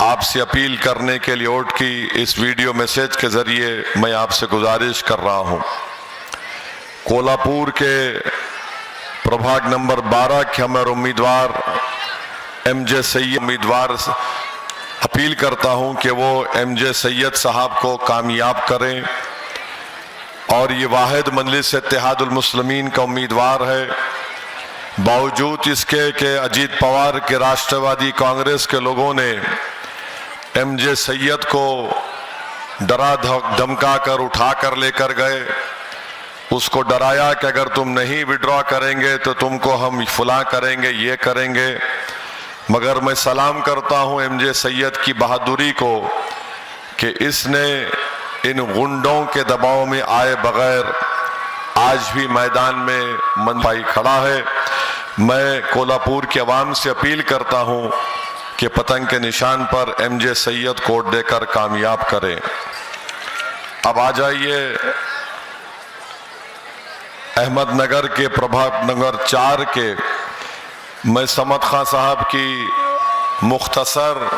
आपसे अपील करने के लिए वोट की इस वीडियो मैसेज के जरिए मैं आपसे गुजारिश कर रहा हूं। कोल्हापुर के प्रभाग नंबर 12 के हमारे उम्मीदवार एमजे सैयद उम्मीदवार अपील करता हूं कि वो एमजे सैयद साहब को कामयाब करें और ये वाहिद मजलिस इत्तेहादुल मुस्लिमीन का उम्मीदवार है। बावजूद इसके कि अजीत पवार के राष्ट्रवादी कांग्रेस के लोगों ने एमजे सैयद को डरा धमका कर उठा कर लेकर गए, उसको डराया कि अगर तुम नहीं विड्रॉ करेंगे तो तुमको हम फुला करेंगे, ये करेंगे। मगर मैं सलाम करता हूं एमजे सैयद की बहादुरी को कि इसने इन गुंडों के दबाव में आए बगैर आज भी मैदान में मनपाई खड़ा है। मैं कोल्हापुर के अवाम से अपील करता हूं कि पतंग के निशान पर एमजे सैयद को वोट देकर कामयाब करें। अब आ जाइए अहमदनगर के प्रभाग नंबर 4 के मैं समद खां साहब की मुख्तसर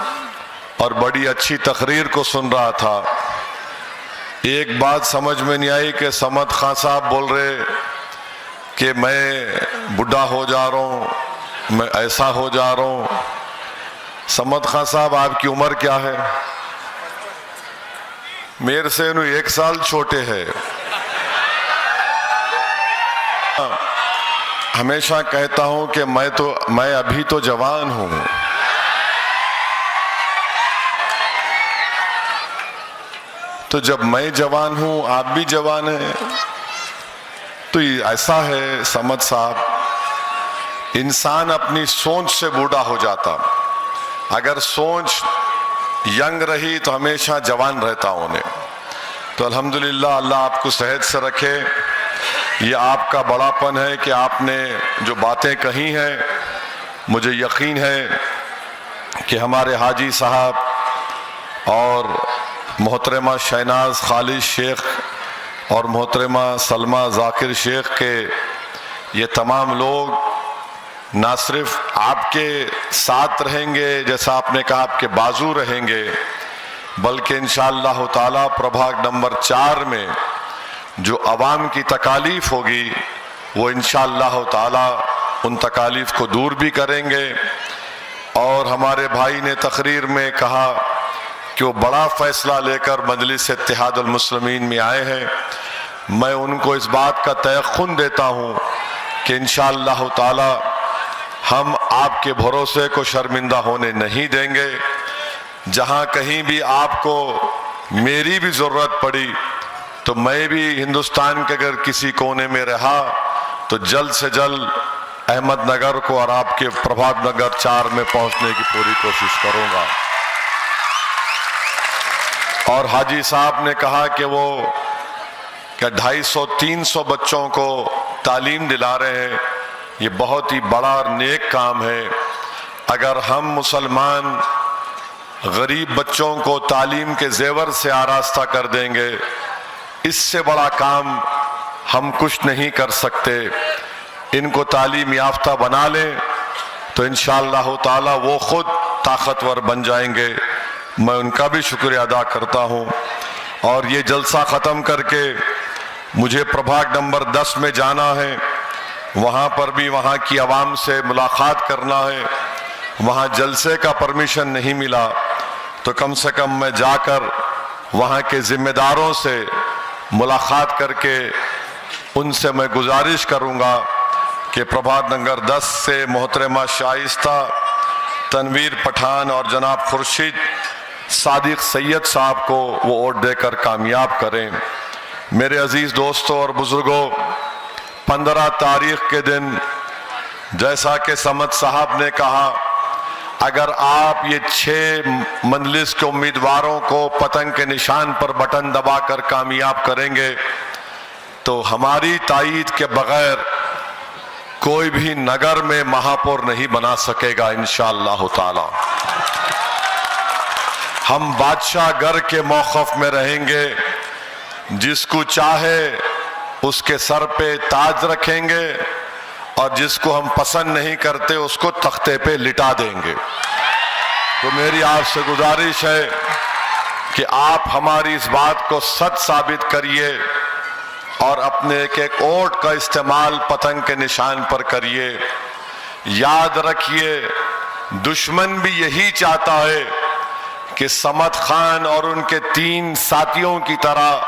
और बड़ी अच्छी तकरीर को सुन रहा था। एक बात समझ में नहीं आई कि समद खां साहब बोल रहे कि मैं बुढ़ा हो जा रहा हूँ, मैं ऐसा हो जा रहा हूँ। समद खां साहब आपकी उम्र क्या है? मेरे से 1 साल छोटे है। हमेशा कहता हूं कि मैं अभी तो जवान हूं। तो जब मैं जवान हूं, आप भी जवान हैं, तो ऐसा है समद साहब, इंसान अपनी सोच से बूढ़ा हो जाता। अगर सोच यंग रही तो हमेशा जवान रहता उन्हें। तो अल्हम्दुलिल्लाह, अल्लाह आपको सेहत से रखे। ये आपका बड़ापन है कि आपने जो बातें कही हैं, मुझे यकीन है कि हमारे हाजी साहब और मोहतरमा शहनाज खालिद शेख और मोहतरमा सलमा जाकिर शेख के ये तमाम लोग ना सिर्फ आपके साथ रहेंगे, जैसा आपने कहा आपके बाजू रहेंगे, बल्कि इंशाअल्लाह ताला प्रभाग नंबर 4 में जो अवाम की तकालीफ होगी वो इंशाअल्लाह ताला उन तकालीफ को दूर भी करेंगे। और हमारे भाई ने तकरीर में कहा कि वो बड़ा फैसला लेकर मजलिस इत्तेहादुल मुस्लिमीन में आए हैं। मैं उनको इस बात का तयक़ुन देता हूँ कि इंशाअल्लाह ताला हम आपके भरोसे को शर्मिंदा होने नहीं देंगे। जहाँ कहीं भी आपको मेरी भी ज़रूरत पड़ी तो मैं भी हिंदुस्तान के अगर किसी कोने में रहा तो जल्द से जल्द अहमदनगर को और आपके प्रभाग नगर 4 में पहुंचने की पूरी कोशिश करूंगा। और हाजी साहब ने कहा कि वो 250-300 बच्चों को तालीम दिला रहे हैं। ये बहुत ही बड़ा और नेक काम है। अगर हम मुसलमान गरीब बच्चों को तालीम के जेवर से आरास्ता कर देंगे, इससे बड़ा काम हम कुछ नहीं कर सकते। इनको तालीम याफ्ता बना लें तो इंशाअल्लाह ताला वो खुद ताकतवर बन जाएंगे। मैं उनका भी शुक्रिया अदा करता हूं। और ये जलसा ख़त्म करके मुझे प्रभाग नंबर 10 में जाना है। वहाँ पर भी वहाँ की आवाम से मुलाकात करना है। वहाँ जलसे का परमिशन नहीं मिला तो कम से कम मैं जाकर वहाँ के जिम्मेदारों से मुलाकात करके उनसे मैं गुजारिश करूँगा कि प्रभात नगर 10 से मोहतरमा शाइस्ता, तनवीर पठान और जनाब खुर्शीद सादिक सैयद साहब को वो वोट देकर कामयाब करें। मेरे अजीज़ दोस्तों और बुजुर्गों, 15 तारीख के दिन जैसा कि समद साहब ने कहा, अगर आप ये 6 मजलिस के उम्मीदवारों को पतंग के निशान पर बटन दबाकर कामयाब करेंगे तो हमारी तायीद के बगैर कोई भी नगर में महापौर नहीं बना सकेगा इंशाअल्लाह ताला। हम बादशाह घर के मौक़िफ़ में रहेंगे, जिसको चाहे उसके सर पे ताज रखेंगे और जिसको हम पसंद नहीं करते उसको तख्ते पे लिटा देंगे। तो मेरी आपसे गुजारिश है कि आप हमारी इस बात को सच साबित करिए और अपने एक एक वोट का इस्तेमाल पतंग के निशान पर करिए। याद रखिए, दुश्मन भी यही चाहता है कि समद खान और उनके 3 साथियों की तरह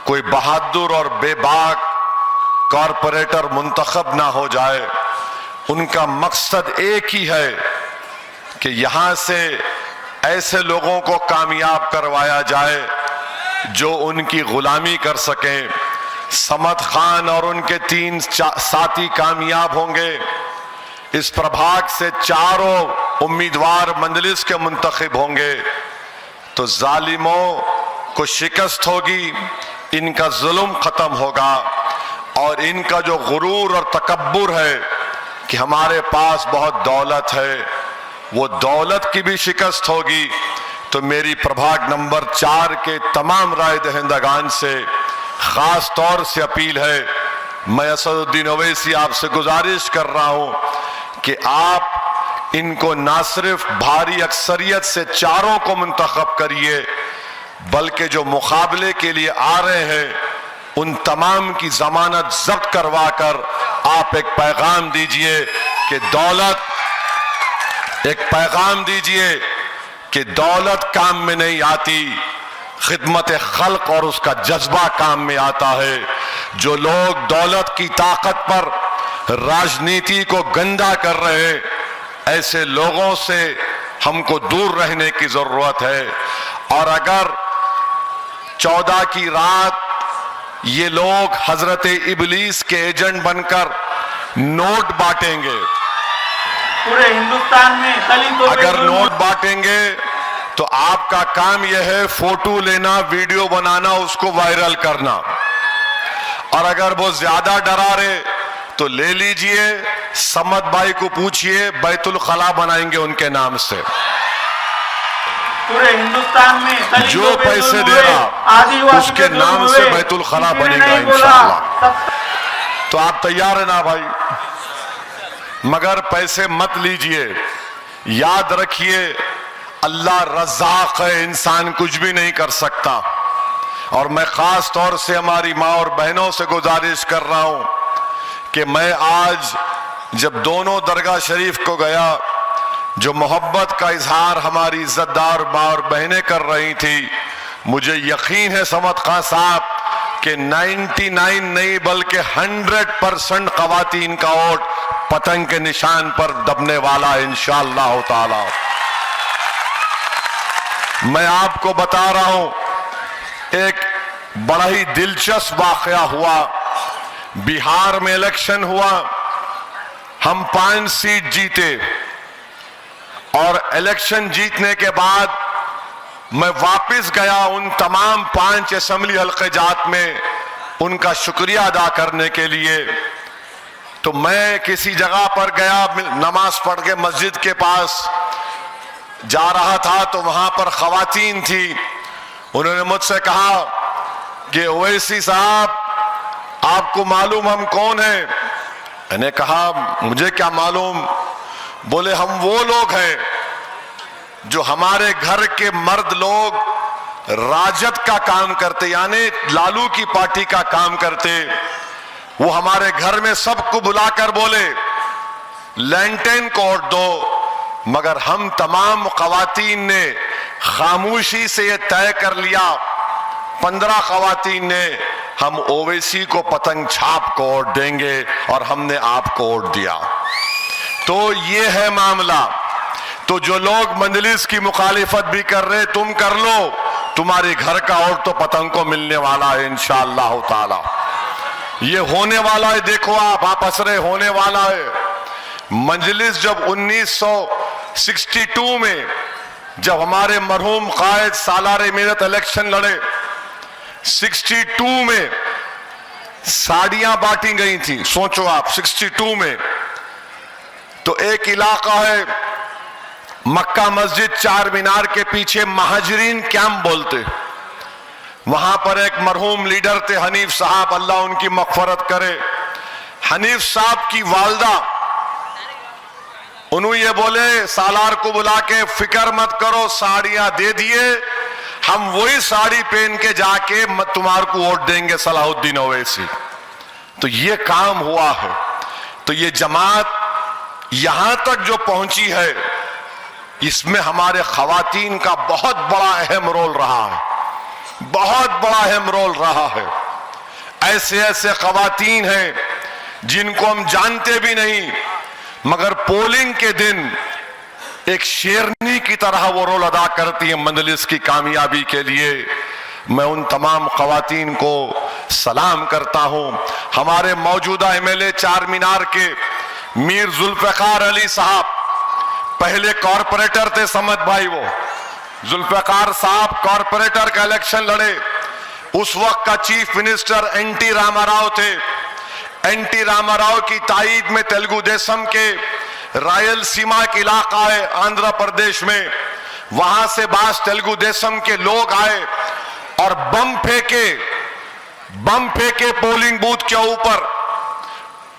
कोई बहादुर और बेबाक कॉरपोरेटर मुंतखब ना हो जाए। उनका मकसद एक ही है कि यहां से ऐसे लोगों को कामयाब करवाया जाए जो उनकी गुलामी कर सकें। समद खान और उनके 3 साथी कामयाब होंगे। इस प्रभाग से 4 उम्मीदवार मंजलिस के मुंतखब होंगे तो जालिमों को शिकस्त होगी, इनका जुल्म खत्म होगा और इनका जो गुरूर और तकब्बुर है कि हमारे पास बहुत दौलत है, वो दौलत की भी शिकस्त होगी। तो मेरी प्रभाग नंबर 4 के तमाम राय दहिंदगान से खास तौर से अपील है, मैं असदुद्दीन ओवैसी आपसे गुजारिश कर रहा हूं कि आप इनको ना सिर्फ भारी अक्सरियत से 4 को मुंतखब करिए, बल्कि जो मुकाबले के लिए आ रहे हैं उन तमाम की जमानत जब्त करवा कर आप एक पैगाम दीजिए कि दौलत काम में नहीं आती, खिदमत खल्क और उसका जज्बा काम में आता है। जो लोग दौलत की ताकत पर राजनीति को गंदा कर रहे हैं, ऐसे लोगों से हमको दूर रहने की जरूरत है। और अगर 14 की रात ये लोग हजरत इबलीस के एजेंट बनकर नोट बांटेंगे, पूरे हिंदुस्तान में दलितों अगर नोट बांटेंगे तो आपका काम यह है फोटो लेना, वीडियो बनाना, उसको वायरल करना। और अगर वो ज्यादा डरा रहे तो ले लीजिए, समद भाई को पूछिए, बैतुल खला बनाएंगे उनके नाम से। पूरे हिंदुस्तान में जो पैसे दे रहा उसके नाम से बैतुल खला बनेगा इंशाअल्लाह। तो आप तैयार है ना भाई? मगर पैसे मत लीजिए। याद रखिए, अल्लाह रज़्ज़ाक़ है, इंसान कुछ भी नहीं कर सकता। और मैं खास तौर से हमारी माँ और बहनों से गुजारिश कर रहा हूं कि मैं आज जब दोनों दरगाह शरीफ को गया, जो मोहब्बत का इजहार हमारी इज्जतदार माँ और बहनें कर रही थी, मुझे यकीन है समद खान साहब कि 99 नहीं बल्कि 100% ख़वातीन का वोट पतंग के निशान पर दबने वाला है इंशाअल्लाह ताला। मैं आपको बता रहा हूं, एक बड़ा ही दिलचस्प वाकया हुआ। बिहार में इलेक्शन हुआ, हम 5 सीट जीते और इलेक्शन जीतने के बाद मैं वापस गया उन तमाम 5 असेंबली हल्के जात में उनका शुक्रिया अदा करने के लिए। तो मैं किसी जगह पर गया, नमाज पढ़ के मस्जिद के पास जा रहा था तो वहां पर खवातीन थी। उन्होंने मुझसे कहा कि ओवैसी साहब, आपको मालूम हम कौन हैं? मैंने कहा मुझे क्या मालूम। बोले हम वो लोग हैं जो हमारे घर के मर्द लोग राजद का काम करते, यानी लालू की पार्टी का काम करते। वो हमारे घर में सबको बुलाकर बोले लैंटेन को वोट दो, मगर हम तमाम खवातीन ने खामोशी से ये तय कर लिया, 15 खवातीन ने, हम ओवैसी को पतंग छाप को वोट देंगे और हमने आपको वोट दिया। तो ये है मामला। तो जो लोग मंजलिस की मुखालिफत भी कर रहे, तुम कर लो, तुम्हारे घर का वोट तो पतंग को मिलने वाला है इंशाअल्लाह ताला। ये होने वाला है, देखो आप हंस रहे, होने वाला है। मंजलिस जब 1962 में जब हमारे मरहूम कायद सालार मिलत इलेक्शन लड़े, 62 में साड़ियां बांटी गई थी। सोचो आप, 62 में। तो एक इलाका है मक्का मस्जिद 4 मीनार के पीछे महाजरीन कैंप बोलते, वहां पर एक मरहूम लीडर थे हनीफ साहब, अल्लाह उनकी मगफरत करे। हनीफ साहब की वालदा उन्होंने ये बोले सालार को बुला के फिक्र मत करो, साड़ियां दे दिए, हम वही साड़ी पहन के जाके तुम्हारे को वोट देंगे सलाहुद्दीन ओवैसी। तो ये काम हुआ है। तो ये जमात यहां तक जो पहुंची है, इसमें हमारे खवातीन का बहुत बड़ा अहम रोल रहा है, बहुत बड़ा अहम रोल रहा है। ऐसे ऐसे खवातीन हैं जिनको हम जानते भी नहीं, मगर पोलिंग के दिन एक शेरनी की तरह वो रोल अदा करती है मजलिस की कामयाबी के लिए। मैं उन तमाम खवातीन को सलाम करता हूं। हमारे मौजूदा एमएलए चार मीनार के मीर जुल्फकार अली साहब पहले कॉरपोरेटर थे, समद भाई। वो जुल्फकार साहब कॉरपोरेटर का इलेक्शन लड़े। उस वक्त का चीफ मिनिस्टर एनटी रामाराव थे। एनटी रामाराव की ताईद में तेलुगु देशम के रायलसीमा के इलाका है आंध्र प्रदेश में, वहां से बास तेलुगु देशम के लोग आए और बम फेंके पोलिंग बूथ के ऊपर।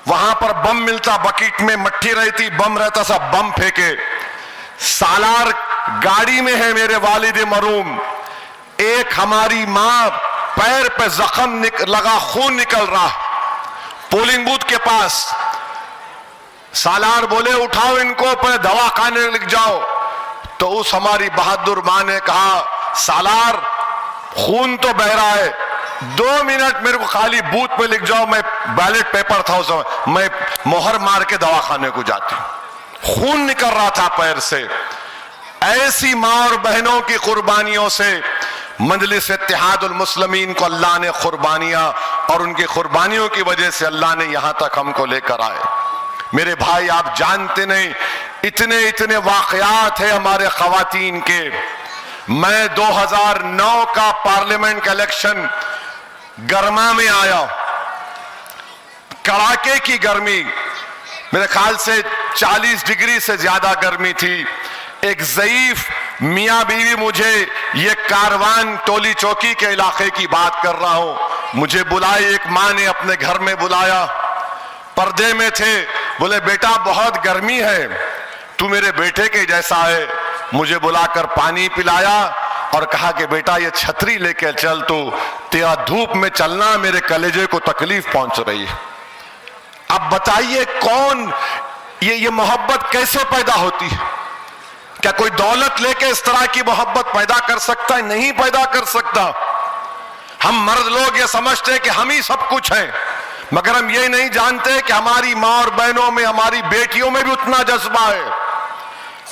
वहां पर बम मिलता, बकेट में मट्टी रहती, बम रहता, सब बम फेंके। सालार गाड़ी में है मेरे वालिद मरूम, एक हमारी मां पैर पे जख्म लगा, खून निकल रहा पोलिंग बूथ के पास। सालार बोले उठाओ इनको, पर दवा खाने लिख जाओ। तो उस हमारी बहादुर मां ने कहा सालार खून तो बह रहा है, 2 मिनट मेरे को खाली बूथ पे लिख जाओ, मैं बैलेट पेपर था उस समय, मैं मोहर मार के दवा खाने को जाती। खून निकल रहा था पैर से। ऐसी मां और बहनों की कुर्बानियों से मजलिस इत्तेहादुल मुस्लिमीन को अल्लाह ने कुर्बानियां, और उनकी कुर्बानियों की वजह से अल्लाह ने यहां तक हमको लेकर आए। मेरे भाई आप जानते नहीं, इतने इतने वाकयात है हमारे खवातीन के। मैं 2009 का पार्लियामेंट का इलेक्शन गर्मा में आया, कड़ाके की गर्मी, मेरे ख्याल से 40 डिग्री से ज्यादा गर्मी थी। एक ज़ईफ मियाँ बीवी, मुझे ये कारवान टोली चौकी के इलाके की बात कर रहा हूं, मुझे बुलाई, एक माँ ने अपने घर में बुलाया, पर्दे में थे, बोले बेटा बहुत गर्मी है, तू मेरे बेटे के जैसा है। मुझे बुलाकर पानी पिलाया और कहा कि बेटा ये छतरी लेकर चल, तू तेरा धूप में चलना मेरे कलेजे को तकलीफ पहुंच रही है। अब बताइए कौन ये मोहब्बत कैसे पैदा होती है? क्या कोई दौलत लेके इस तरह की मोहब्बत पैदा कर सकता है? नहीं पैदा कर सकता। हम मर्द लोग ये समझते हैं कि हम ही सब कुछ हैं, मगर हम ये नहीं जानते कि हमारी मां और बहनों में, हमारी बेटियों में भी उतना जज्बा है।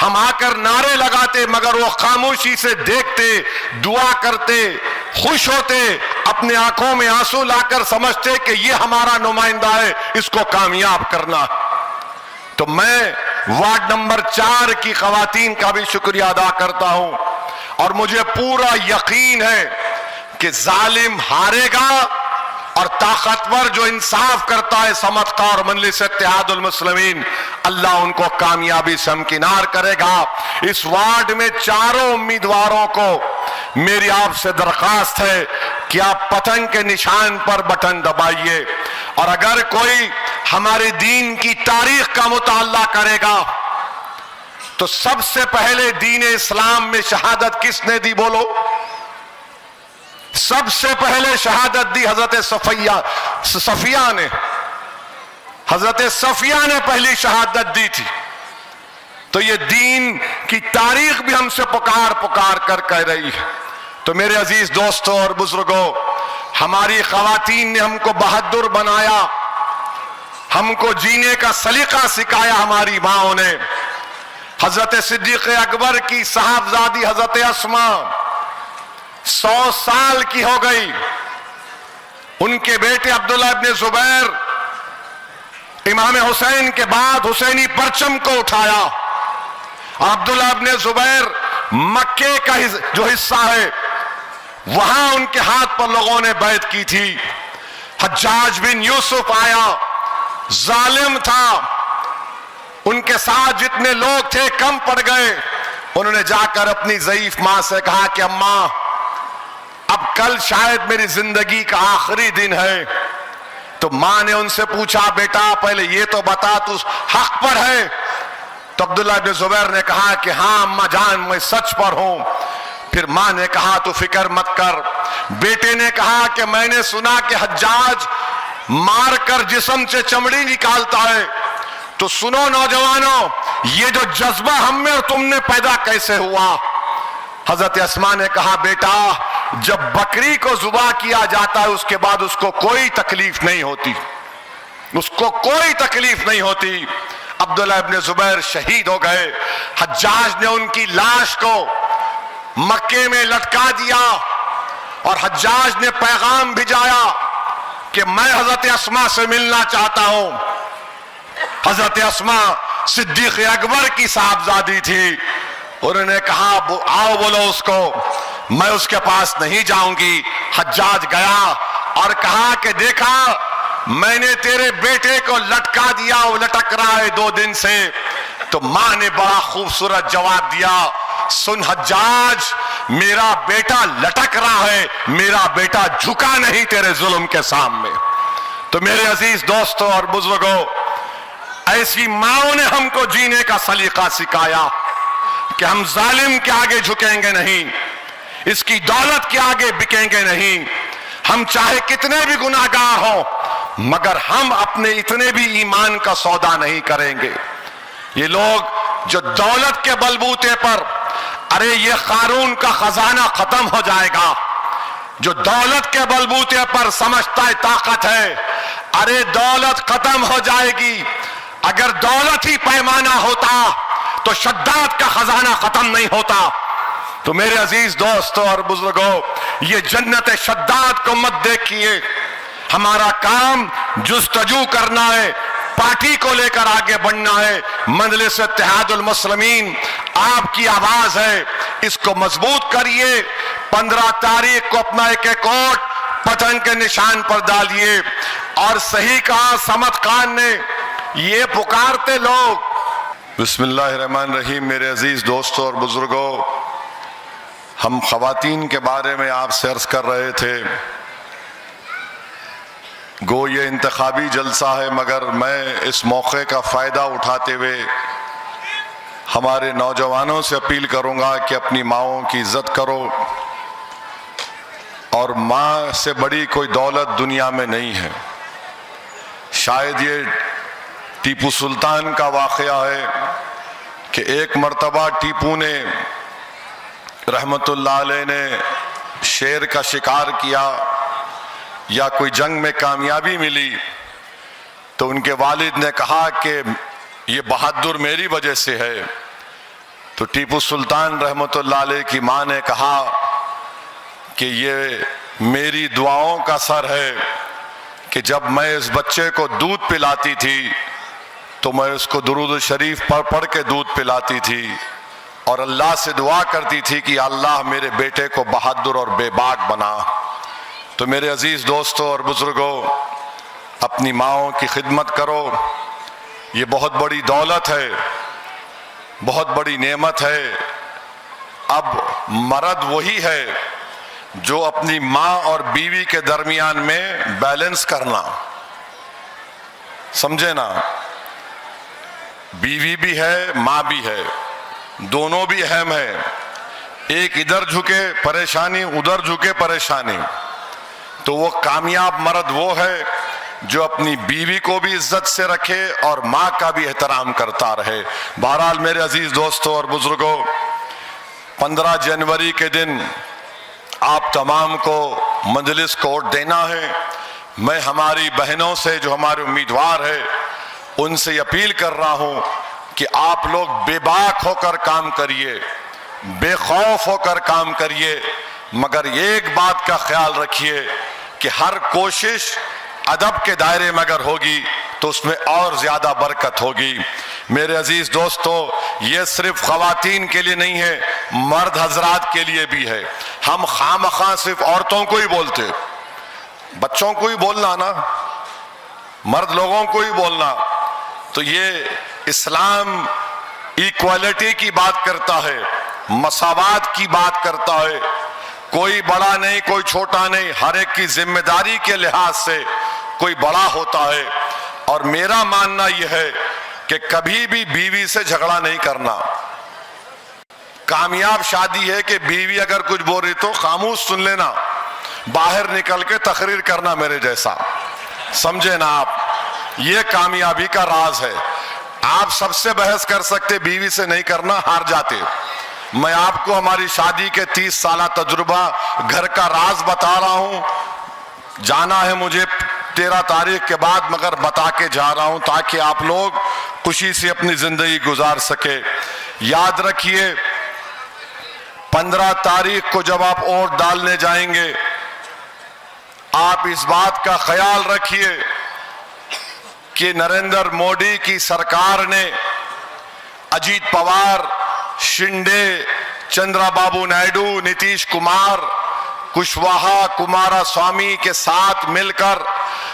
हम आकर नारे लगाते, मगर वो खामोशी से देखते, दुआ करते, खुश होते, अपने आंखों में आंसू लाकर समझते कि ये हमारा नुमाइंदा है, इसको कामयाब करना। तो मैं वार्ड नंबर 4 की खवातीन का भी शुक्रिया अदा करता हूं, और मुझे पूरा यकीन है कि जालिम हारेगा और ताकतवर जो इंसाफ करता है, समझता और मजलिस इत्तेहादुल मुस्लिमीन, अल्लाह उनको कामयाबी से हमकिनार करेगा। इस वार्ड में चारों उम्मीदवारों को मेरी आपसे दरखास्त है कि आप पतंग के निशान पर बटन दबाइए, और अगर कोई हमारे दीन की तारीख का मुताला करेगा तो सबसे पहले दीन इस्लाम में शहादत किसने दी? बोलो। सबसे पहले शहादत दी हजरत सफिया ने। हजरत सफिया ने पहली शहादत दी थी। तो ये दीन की तारीख भी हमसे पुकार पुकार कर कह रही है। तो मेरे अजीज दोस्तों और बुजुर्गों, हमारी खवातीन ने हमको बहादुर बनाया, हमको जीने का सलीका सिखाया हमारी माओं ने। हजरत सिद्दीक अकबर की साहबजादी हजरत अस्मा 100 साल की हो गई। उनके बेटे अब्दुल्ला इब्ने जुबैर इमाम हुसैन के बाद हुसैनी परचम को उठाया। अब्दुल्ला इब्ने जुबैर मक्के का जो हिस्सा है, वहां उनके हाथ पर लोगों ने बैत की थी। हज्जाज बिन यूसुफ आया, जालिम था, उनके साथ जितने लोग थे कम पड़ गए। उन्होंने जाकर अपनी ज़ईफ मां से कहा कि अम्मा, अब कल शायद मेरी जिंदगी का आखिरी दिन है। तो मां ने उनसे पूछा, बेटा पहले ये तो बता तू हक पर है? तो अब्दुल्ला इब्न जुबैर ने कहा कि हाँ अम्मा जान, मैं सच पर हूं। फिर मां ने कहा तू फिक्र मत कर। बेटे ने कहा कि मैंने सुना कि हज्जाज मार कर जिस्म से चमड़ी निकालता है। तो सुनो नौजवानों, ये जो जज्बा हम में और तुमने पैदा कैसे हुआ? हजरत अस्मा ने कहा बेटा, जब बकरी को जुबा किया जाता है उसके बाद उसको कोई तकलीफ नहीं होती, उसको कोई तकलीफ नहीं होती। अब्दुल्ला इब्न जुबैर शहीद हो गए। हज्जाज ने उनकी लाश को मक्के में लटका दिया और हज्जाज ने पैगाम भिजाया कि मैं हजरत अस्मा से मिलना चाहता हूं। हजरत अस्मा सिद्दीक अकबर की साहबजादी थी। उन्होंने कहा आओ बोलो उसको, मैं उसके पास नहीं जाऊंगी। हज्जाज गया और कहा कि देखा मैंने तेरे बेटे को लटका दिया, वो लटक रहा है 2 दिन से। तो मां ने बड़ा खूबसूरत जवाब दिया, सुन हज्जाज, मेरा बेटा लटक रहा है, मेरा बेटा झुका नहीं तेरे जुल्म के सामने। तो मेरे अजीज दोस्तों और बुजुर्गों, ऐसी माओं ने हमको जीने का सलीका सिखाया कि हम जालिम के आगे झुकेंगे नहीं, इसकी दौलत के आगे बिकेंगे नहीं। हम चाहे कितने भी गुनाहगार हों, मगर हम अपने इतने भी ईमान का सौदा नहीं करेंगे। ये लोग जो दौलत के बलबूते पर, अरे ये कारून का खजाना खत्म हो जाएगा, जो दौलत के बलबूते पर समझता है ताकत है, अरे दौलत खत्म हो जाएगी। अगर दौलत ही पैमाना होता तो शद्दाद का खजाना खत्म नहीं होता। तो मेरे अजीज दोस्तों और बुजुर्गों, ये जन्नत शद्दाद को मत देखिए। हमारा काम जुस्तजू करना है, पार्टी को लेकर आगे बढ़ना है। मजलिस इत्तेहादुल मुस्लिमीन आपकी आवाज है, इसको मजबूत करिए। 15 तारीख को अपना एक वोट पतंग के निशान पर डालिए। और सही कहा समद खान ने, ये पुकारते लोग। बिस्मिल्लाहिर्रहमानिर्रहीम। मेरे अजीज दोस्तों और बुजुर्गों, हम खवातीन के बारे में आपसे अर्ज कर रहे थे। गो ये इंतखाबी जलसा है, मगर मैं इस मौके का फ़ायदा उठाते हुए हमारे नौजवानों से अपील करूंगा कि अपनी माँओं की इज्जत करो। और माँ से बड़ी कोई दौलत दुनिया में नहीं है। शायद ये टीपू सुल्तान का वाक़या है कि एक मर्तबा टीपू ने रहमतुल्लाह अलैह ने शेर का शिकार किया या कोई जंग में कामयाबी मिली, तो उनके वालिद ने कहा कि ये बहादुर मेरी वजह से है। तो टीपू सुल्तान रहमतुल्लाह अलैह की माँ ने कहा कि ये मेरी दुआओं का सर है कि जब मैं इस बच्चे को दूध पिलाती थी तो मैं उसको दुरूद शरीफ पढ़ के दूध पिलाती थी और अल्लाह से दुआ करती थी कि अल्लाह मेरे बेटे को बहादुर और बेबाक बना। तो मेरे अजीज दोस्तों और बुजुर्गों, अपनी माँओं की खिदमत करो। ये बहुत बड़ी दौलत है, बहुत बड़ी नेमत है। अब मर्द वही है जो अपनी माँ और बीवी के दरमियान में बैलेंस करना, समझे ना। बीवी भी है, माँ भी है, दोनों भी अहम है। एक इधर झुके परेशानी, उधर झुके परेशानी। तो वो कामयाब मर्द वो है जो अपनी बीवी को भी इज्जत से रखे और माँ का भी एहतराम करता रहे। बहरहाल मेरे अजीज दोस्तों और बुजुर्गों, 15 जनवरी के दिन आप तमाम को मजलिस को वोट देना है। मैं हमारी बहनों से जो हमारे उम्मीदवार है उनसे अपील कर रहा हूं कि आप लोग बेबाक होकर काम करिए, बेखौफ होकर काम करिए, मगर एक बात का ख्याल रखिए कि हर कोशिश अदब के दायरे में अगर होगी तो उसमें और ज्यादा बरकत होगी। मेरे अजीज दोस्तों, ये सिर्फ खवातीन के लिए नहीं है, मर्द हजरात के लिए भी है। हम खामखा सिर्फ औरतों को ही बोलते, बच्चों को ही बोलना ना, मर्द लोगों को ही बोलना। तो ये इस्लाम इक्वालिटी की बात करता है, मसावात की बात करता है। कोई बड़ा नहीं, कोई छोटा नहीं, हर एक की जिम्मेदारी के लिहाज से कोई बड़ा होता है। और मेरा मानना यह है कि कभी भी बीवी से झगड़ा नहीं करना। कामयाब शादी है कि बीवी अगर कुछ बोल रही तो खामोश सुन लेना, बाहर निकल के तकरीर करना मेरे जैसा, समझे ना आप। ये कामयाबी का राज है। आप सबसे बहस कर सकते, बीवी से नहीं करना, हार जाते। मैं आपको हमारी शादी के 30 साल तजुर्बा घर का राज बता रहा हूं। जाना है मुझे 13 तारीख के बाद, मगर बता के जा रहा हूं ताकि आप लोग खुशी से अपनी जिंदगी गुजार सके। याद रखिए 15 तारीख को जब आप वोट डालने जाएंगे, आप इस बात का ख्याल रखिए कि नरेंद्र मोदी की सरकार ने अजीत पवार, शिंदे, चंद्रबाबू नायडू, नीतीश कुमार, कुशवाहा, कुमारस्वामी के साथ मिलकर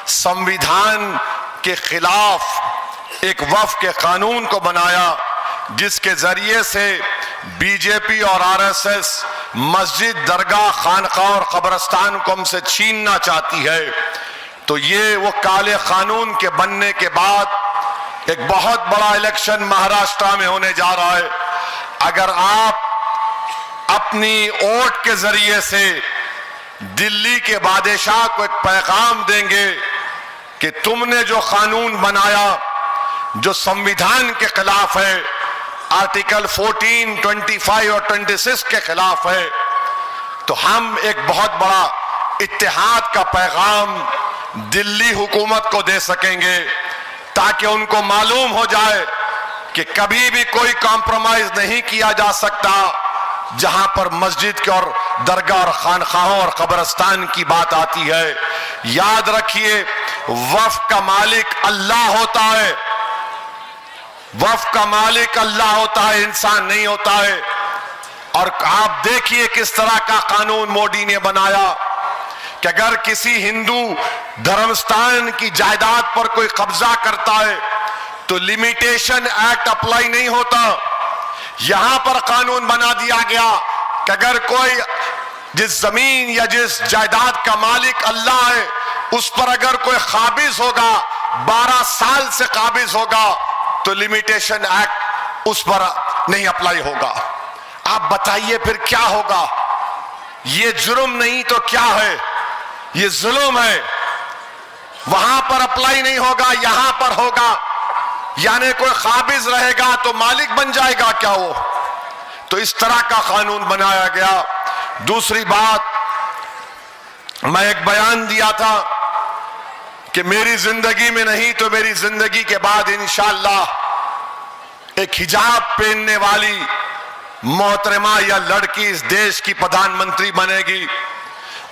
संविधान के खिलाफ एक वक्फ के कानून को बनाया, जिसके जरिए से बीजेपी और आरएसएस मस्जिद, दरगाह, खानका और कब्रिस्तान को हमसे छीनना चाहती है। तो ये वो काले कानून के बनने के बाद एक बहुत बड़ा इलेक्शन महाराष्ट्र में होने जा रहा है। अगर आप अपनी वोट के जरिए से दिल्ली के बादशाह को एक पैगाम देंगे कि तुमने जो कानून बनाया जो संविधान के खिलाफ है, आर्टिकल 14, 25 और 26 के खिलाफ है, तो हम एक बहुत बड़ा इत्तेहाद का पैगाम दिल्ली हुकूमत को दे सकेंगे, ताकि उनको मालूम हो जाए कि कभी भी कोई कॉम्प्रोमाइज नहीं किया जा सकता जहां पर मस्जिद के और दरगाह और खानखाहों और कब्रिस्तान की बात आती है। याद रखिए वक्फ का मालिक अल्लाह होता है, वक्फ का मालिक अल्लाह होता है, इंसान नहीं होता है। और आप देखिए किस तरह का कानून मोदी ने बनाया कि अगर किसी हिंदू धर्मस्थान की जायदाद पर कोई कब्जा करता है तो लिमिटेशन एक्ट अप्लाई नहीं होता। यहां पर कानून बना दिया गया कि अगर कोई जिस जमीन या जिस जायदाद का मालिक अल्लाह है उस पर अगर कोई काबिज होगा, 12 साल से काबिज होगा, तो लिमिटेशन एक्ट उस पर नहीं अप्लाई होगा। आप बताइए फिर क्या होगा? ये जुर्म नहीं तो क्या है? ये जुल्म है। वहां पर अप्लाई नहीं होगा, यहां पर होगा। यानी कोई काबिज रहेगा तो मालिक बन जाएगा क्या वो? तो इस तरह का कानून बनाया गया। दूसरी बात, मैं एक बयान दिया था कि मेरी जिंदगी में नहीं तो मेरी जिंदगी के बाद इंशाअल्लाह एक हिजाब पहनने वाली मोहतरमा या लड़की इस देश की प्रधानमंत्री बनेगी।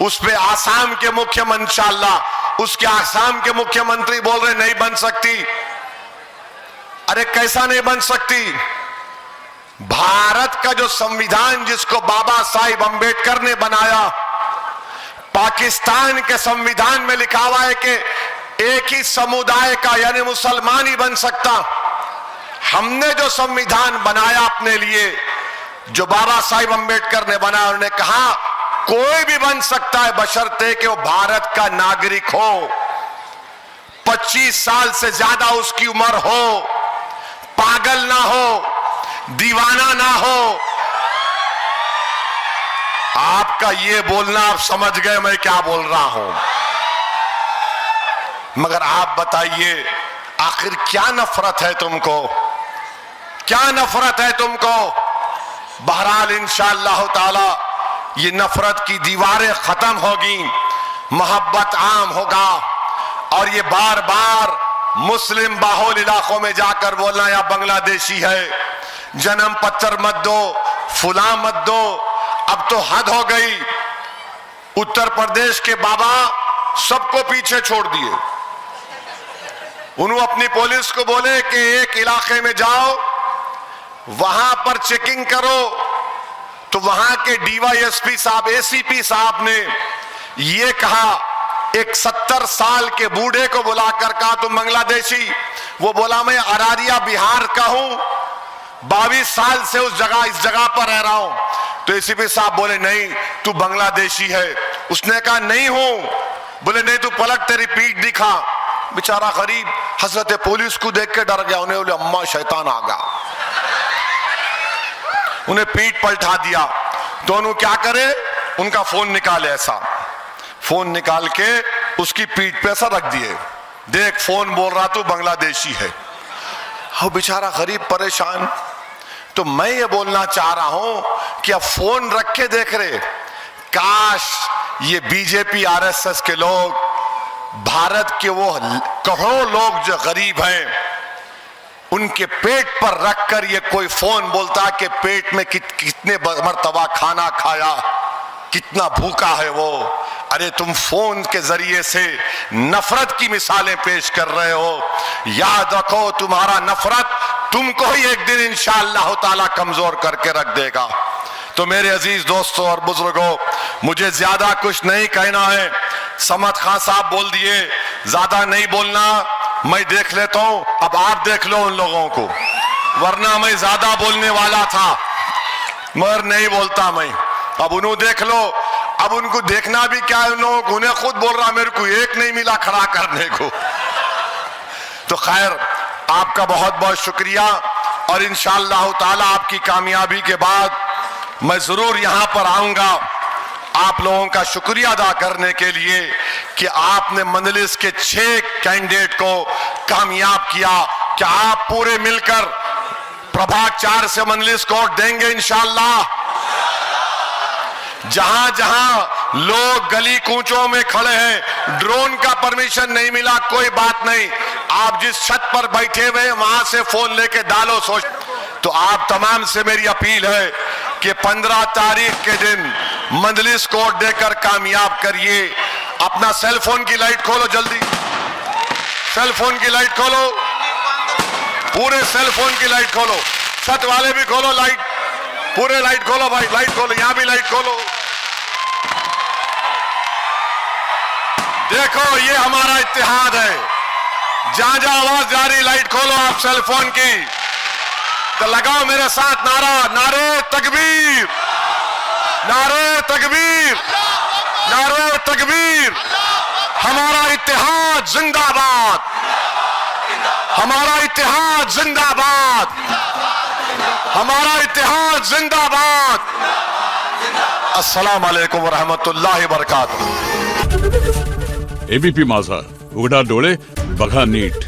उस पे आसाम के मुख्यमंत्री, इंशाअल्लाह उसके आसाम के मुख्यमंत्री बोल रहे नहीं बन सकती। अरे कैसा नहीं बन सकती? भारत का जो संविधान जिसको बाबा साहिब अंबेडकर ने बनाया, पाकिस्तान के संविधान में लिखा हुआ है कि एक ही समुदाय का यानी मुसलमान ही बन सकता। हमने जो संविधान बनाया अपने लिए, जो बाबा साहिब अंबेडकर ने बनाया, उन्होंने कहा कोई भी बन सकता है बशर्ते कि वो भारत का नागरिक हो, 25 साल से ज्यादा उसकी उम्र हो, पागल ना हो, दीवाना ना हो। आपका ये बोलना आप समझ गए मैं क्या बोल रहा हूं। मगर आप बताइए आखिर क्या नफरत है तुमको? क्या नफरत है तुमको? बहरहाल इंशाअल्लाह ताला ये नफरत की दीवारें खत्म होगी, मोहब्बत आम होगा। और ये बार बार मुस्लिम बाहुल इलाकों में जाकर बोलना या बांग्लादेशी है, जन्म पत्र मत दो, फुला मत दो, अब तो हद हो गई। उत्तर प्रदेश के बाबा सबको पीछे छोड़ दिए। उन्होंने अपनी पुलिस को बोले कि एक इलाके में जाओ, वहां पर चेकिंग करो, तो वहां के डीवाईएसपी साहब, एसीपी साहब ने यह कहा, एक 70 साल के बूढ़े को बुलाकर कहा तुम बांग्लादेशी? वो बोला मैं अरारिया बिहार का हूं, 22 साल से इस जगह पर रह रहा हूं। तो एसीपी साहब बोले नहीं तू बांग्लादेशी है। उसने कहा नहीं हूं। बोले नहीं तू पलक तेरी पीठ दिखा। बेचारा गरीब हजरत पुलिस को देख के डर गया। उन्हें बोले अम्मा शैतान आ गया, उन्हें पीठ पलटा दिया। दोनों क्या करे, उनका फोन निकाले, ऐसा फोन निकाल के उसकी पीठ पे ऐसा रख दिए, देख फोन बोल रहा तू बांग्लादेशी है। हो बेचारा गरीब परेशान। तो मैं ये बोलना चाह रहा हूं कि अब फोन रख के देख रहे, काश ये बीजेपी आरएसएस के लोग, भारत के वो करोड़ों लोग जो गरीब हैं, उनके पेट पर रखकर ये कोई फोन बोलता कि पेट में कितने मर्तबा खाना खाया, कितना भूखा है वो। अरे तुम फोन के जरिए से नफरत की मिसालें पेश कर रहे हो। याद रखो तुम्हारा नफरत तुमको ही एक दिन इंशाअल्लाह ताला कमजोर करके रख देगा। तो मेरे अजीज दोस्तों और बुजुर्गों, मुझे ज्यादा कुछ नहीं कहना है। समद खान साहब बोल दिए, ज्यादा नहीं बोलना, मैं देख लेता हूं। अब आप देख लो उन लोगों को, वरना मैं ज्यादा बोलने वाला था मगर नहीं बोलता मैं। अब उन्होंने देख लो, अब उनको देखना भी क्या है, उन लोगों को, उन्हें खुद बोल रहा मेरे को एक नहीं मिला खड़ा करने को। तो खैर आपका बहुत बहुत शुक्रिया, और इंशाअल्लाह ताला आपकी कामयाबी के बाद मैं जरूर यहां पर आऊंगा आप लोगों का शुक्रिया अदा करने के लिए कि आपने मंजलिस के 6 कैंडिडेट को कामयाब किया। क्या आप पूरे मिलकर प्रभाग 4 से मंजलिस को देंगे इंशाअल्लाह? जहां जहां लोग गली कूचों में खड़े हैं, ड्रोन का परमिशन नहीं मिला, कोई बात नहीं, आप जिस छत पर बैठे हुए वहां से फोन लेके डालो सोच। तो आप तमाम से मेरी अपील है कि 15 तारीख के दिन मंजलिस कोड देकर कामयाब करिए। अपना सेल फोन की लाइट खोलो, जल्दी सेल फोन की लाइट खोलो, पूरे सेल फोन की लाइट खोलो, छत वाले भी खोलो लाइट, पूरे लाइट खोलो भाई, लाइट खोलो, यहां भी लाइट खोलो। देखो ये हमारा इत्तेहाद है, जहां जहां आवाज जा रही लाइट खोलो आप सेल फोन की। तो लगाओ मेरे साथ नारा, नारे तकबीर, नारे तकबीर, नारे तकबीर। हमारा इत्तेहाद जिंदाबाद, हमारा इत्तेहाद जिंदाबाद, हमारा इत्तेहाद जिंदाबाद। अस्सलाम वालेकुम वरहमतुल्लाहि वबरकातुहू। एबीपी माझा, उघडा डोळे बघा नीट।